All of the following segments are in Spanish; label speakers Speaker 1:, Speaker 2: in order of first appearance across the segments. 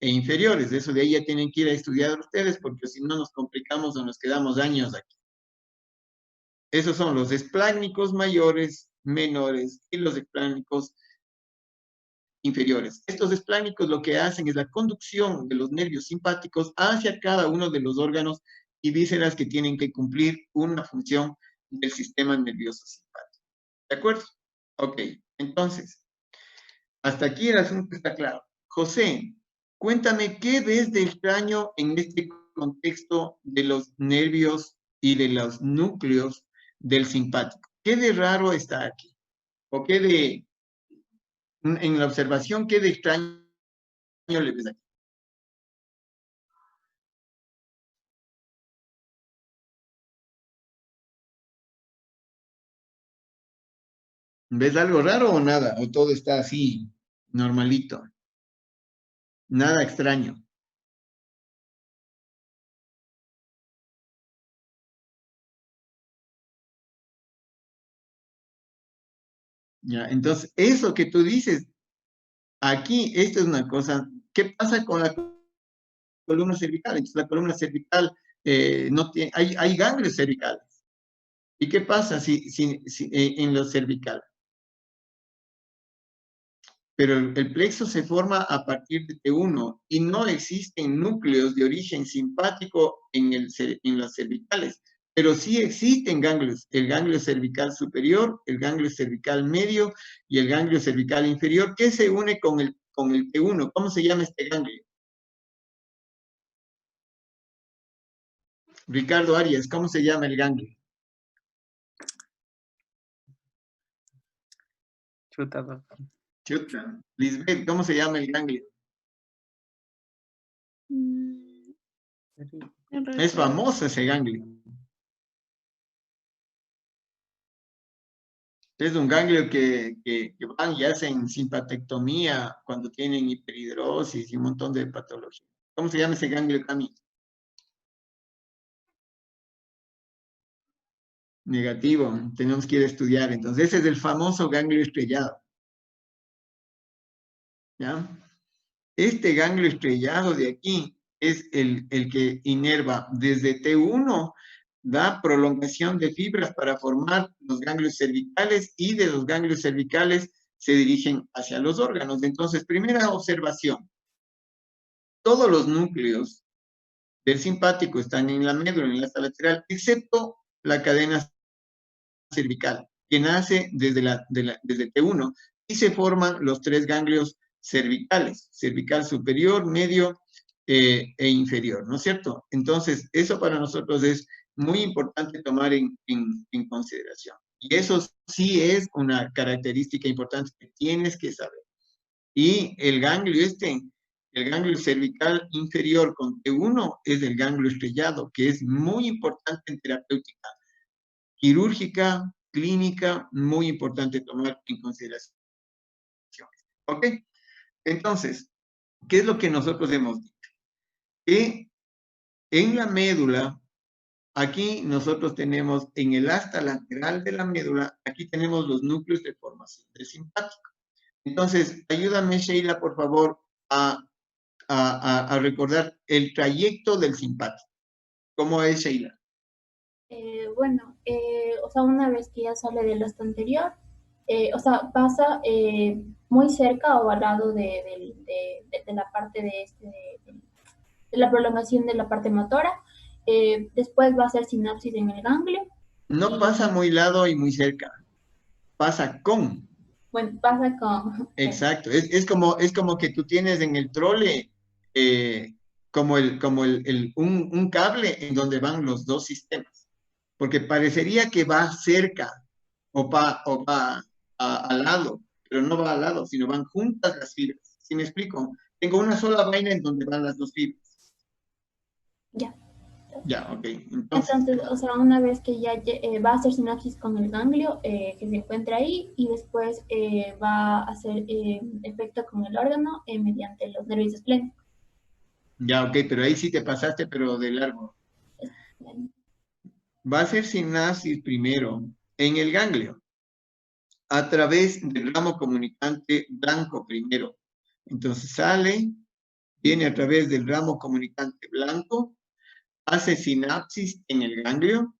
Speaker 1: e inferiores. Eso de ahí ya tienen que ir a estudiar ustedes, porque si no nos complicamos o nos quedamos años aquí. Esos son los esplácnicos mayores, menores, y los esplácnicos inferiores. Estos esplácnicos lo que hacen es la conducción de los nervios simpáticos hacia cada uno de los órganos y vísceras que tienen que cumplir una función del sistema nervioso simpático. ¿De acuerdo? Ok, entonces, hasta aquí el asunto está claro. José, cuéntame, ¿qué ves de extraño en este contexto de los nervios y de los núcleos del simpático? ¿Qué de raro está aquí? ¿O qué de, en la observación, qué de extraño le ves aquí? ¿Ves algo raro o nada? ¿O todo está así, normalito? Nada extraño. Ya, entonces, eso que tú dices, aquí, esto es una cosa, ¿qué pasa con la columna cervical? Entonces, la columna cervical no tiene, hay ganglios cervicales. ¿Y qué pasa en los cervicales? Pero el plexo se forma a partir de T1 y no existen núcleos de origen simpático en las cervicales, pero sí existen ganglios, el ganglio cervical superior, el ganglio cervical medio y el ganglio cervical inferior, que se une con el T1. ¿Cómo se llama este ganglio? Ricardo Arias, ¿cómo se llama el ganglio?
Speaker 2: Chuta.
Speaker 1: Chuta. Lisbeth, ¿cómo se llama el ganglio? Es famoso ese ganglio. Es un ganglio que van y hacen simpatectomía cuando tienen hiperhidrosis y un montón de patologías. ¿Cómo se llama ese ganglio, Cami? Negativo, tenemos que ir a estudiar. Entonces, ese es el famoso ganglio estrellado. ¿Ya? Este ganglio estrellado de aquí es el que inerva desde T1, da prolongación de fibras para formar los ganglios cervicales y de los ganglios cervicales se dirigen hacia los órganos. Entonces, primera observación, todos los núcleos del simpático están en la médula, en la asta lateral, excepto la cadena cervical, que nace desde T1 y se forman los tres ganglios cervicales, cervical superior, medio e inferior, ¿no es cierto? Entonces, eso para nosotros es muy importante tomar en consideración. Y eso sí es una característica importante que tienes que saber. Y el ganglio cervical inferior con T1 es el ganglio estrellado, que es muy importante en terapéutica quirúrgica, clínica, muy importante tomar en consideración. ¿Ok? Entonces, ¿qué es lo que nosotros hemos dicho? Que en la médula, aquí nosotros tenemos en el asta lateral de la médula, aquí tenemos los núcleos de formación del simpático. Entonces, ayúdame, Sheila, por favor, a recordar el trayecto del simpático. ¿Cómo es, Sheila?
Speaker 3: Bueno, o sea, una vez que ya sale del asta anterior, o sea, pasa muy cerca o al lado de la parte de la prolongación de la parte motora. Después va a hacer sinapsis en el ganglio.
Speaker 1: No pasa muy lado y muy cerca. Pasa con.
Speaker 3: Bueno, pasa con...
Speaker 1: Exacto. Es como que tú tienes en el trole como un cable en donde van los dos sistemas. Porque parecería que va cerca o va al lado, pero no va al lado, sino van juntas las fibras. ¿Sí me explico? Tengo una sola vaina en donde van las dos fibras.
Speaker 3: Ya.
Speaker 1: Ya, ok.
Speaker 3: Entonces, o sea, una vez que ya va a hacer sinapsis con el ganglio que se encuentra ahí y después va a hacer efecto con el órgano mediante los nervios esplénicos.
Speaker 1: Ya, ok, pero ahí sí te pasaste, pero de largo. Va a hacer sinapsis primero en el ganglio, a través del ramo comunicante blanco primero. Entonces sale viene a través del ramo comunicante blanco, hace sinapsis en el ganglio,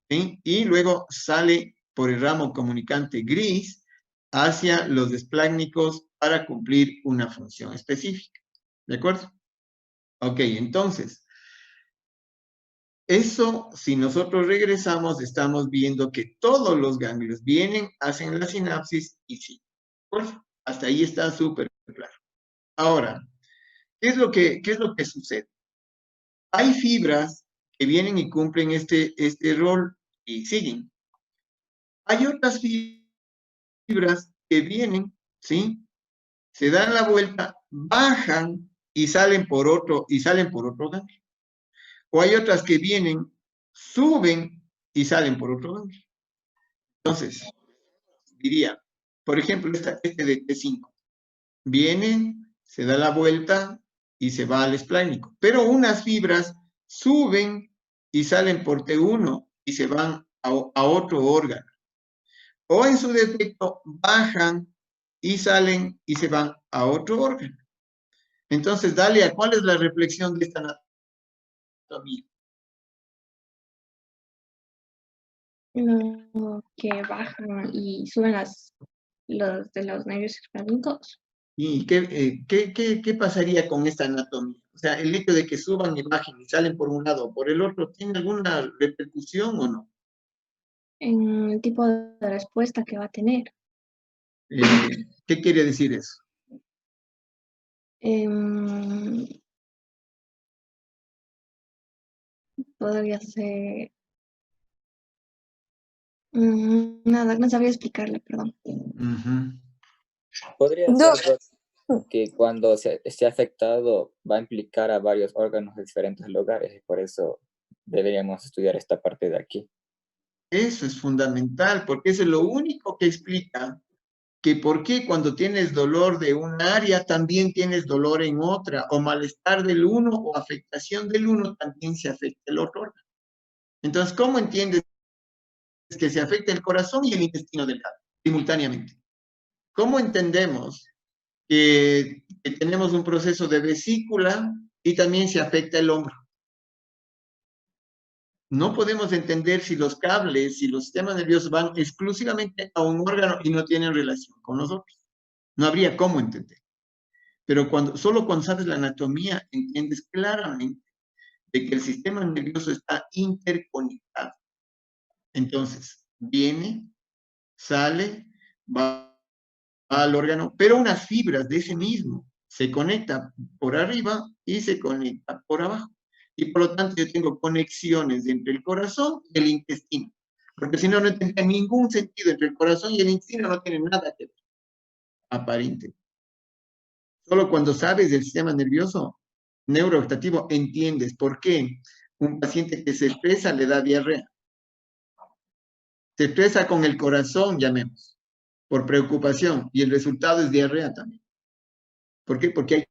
Speaker 1: ¿sí? Y luego sale por el ramo comunicante gris hacia los desplágnicos para cumplir una función específica. ¿De acuerdo? Ok, entonces, eso, si nosotros regresamos, estamos viendo que todos los ganglios vienen, hacen la sinapsis y sí. ¿De acuerdo? Hasta ahí está súper claro. Ahora, qué es lo que sucede? Hay fibras que vienen y cumplen este rol y siguen. Hay otras fibras que vienen, ¿sí? Se dan la vuelta, bajan y salen por otro ganglio. O hay otras que vienen, suben y salen por otro ganglio. Entonces, diría, por ejemplo, este de T5, viene, se da la vuelta y se va al esplánico. Pero unas fibras suben y salen por T1 y se van a otro órgano. O en su defecto, bajan y salen y se van a otro órgano. Entonces, Dalia, ¿cuál es la reflexión de esta anatomía?
Speaker 2: No, que bajan y suben los de los nervios esplánicos.
Speaker 1: ¿Y qué pasaría con esta anatomía? O sea, el hecho de que suban y bajen y salen por un lado o por el otro, ¿tiene alguna repercusión o no?
Speaker 2: En el tipo de respuesta que va a tener.
Speaker 1: ¿Qué quiere decir eso?
Speaker 2: Em, Podría ser... nada, no sabía explicarle, perdón.
Speaker 1: Ujú.
Speaker 4: Podría ser que cuando se esté afectado va a implicar a varios órganos de diferentes lugares y por eso deberíamos estudiar esta parte de aquí.
Speaker 1: Eso es fundamental, porque eso es lo único que explica que por qué cuando tienes dolor de un área también tienes dolor en otra, o malestar del uno o afectación del uno también se afecta el otro órgano. Entonces, ¿cómo entiendes que se afecta el corazón y el intestino delgado simultáneamente? ¿Cómo entendemos que tenemos un proceso de vesícula y también se afecta el hombro? No podemos entender si los cables, si los sistemas nerviosos van exclusivamente a un órgano y no tienen relación con nosotros. No habría cómo entender. Pero solo cuando sabes la anatomía, entiendes claramente de que el sistema nervioso está interconectado. Entonces, viene, sale, va al órgano, pero unas fibras de ese mismo se conectan por arriba y se conectan por abajo. Y por lo tanto yo tengo conexiones entre el corazón y el intestino. Porque si no, no tendría ningún sentido entre el corazón y el intestino, no tiene nada que ver, aparente. Solo cuando sabes del sistema nervioso neurovegetativo entiendes por qué un paciente que se estresa le da diarrea. Se estresa con el corazón, llamemos, por preocupación, y el resultado es diarrea también. ¿Por qué? Porque hay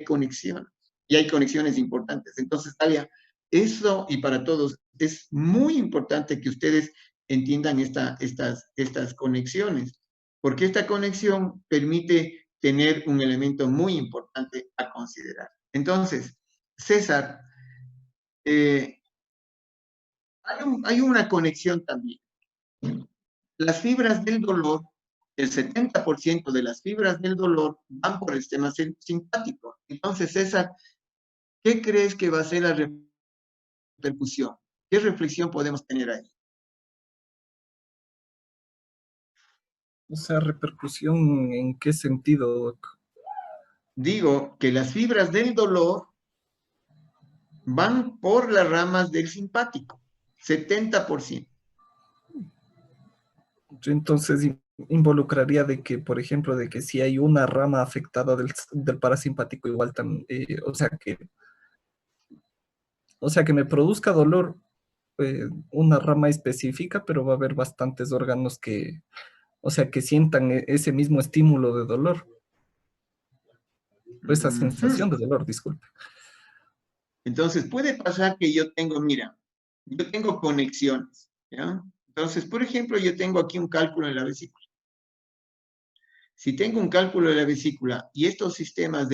Speaker 1: conexiones, y hay conexiones importantes. Entonces, Talia, eso y para todos es muy importante que ustedes entiendan estas conexiones, porque esta conexión permite tener un elemento muy importante a considerar. Entonces, César, hay una conexión también. Las fibras del dolor, el 70% de las fibras del dolor van por el sistema simpático. Entonces, César, ¿qué crees que va a ser la repercusión? ¿Qué reflexión podemos tener ahí?
Speaker 5: O sea, repercusión ¿en qué sentido, Doc?
Speaker 1: Digo que las fibras del dolor van por las ramas del simpático, 70%.
Speaker 5: Entonces involucraría de que, por ejemplo, de que si hay una rama afectada del parasimpático, igual también, o sea que me produzca dolor una rama específica, pero va a haber bastantes órganos que, o sea, que sientan ese mismo estímulo de dolor, esa sensación de dolor, disculpe.
Speaker 1: Entonces, puede pasar que yo tengo, mira, yo tengo conexiones, ¿ya? Entonces, por ejemplo, yo tengo aquí un cálculo en la vesícula. Si tengo un cálculo de la vesícula y estos sistemas de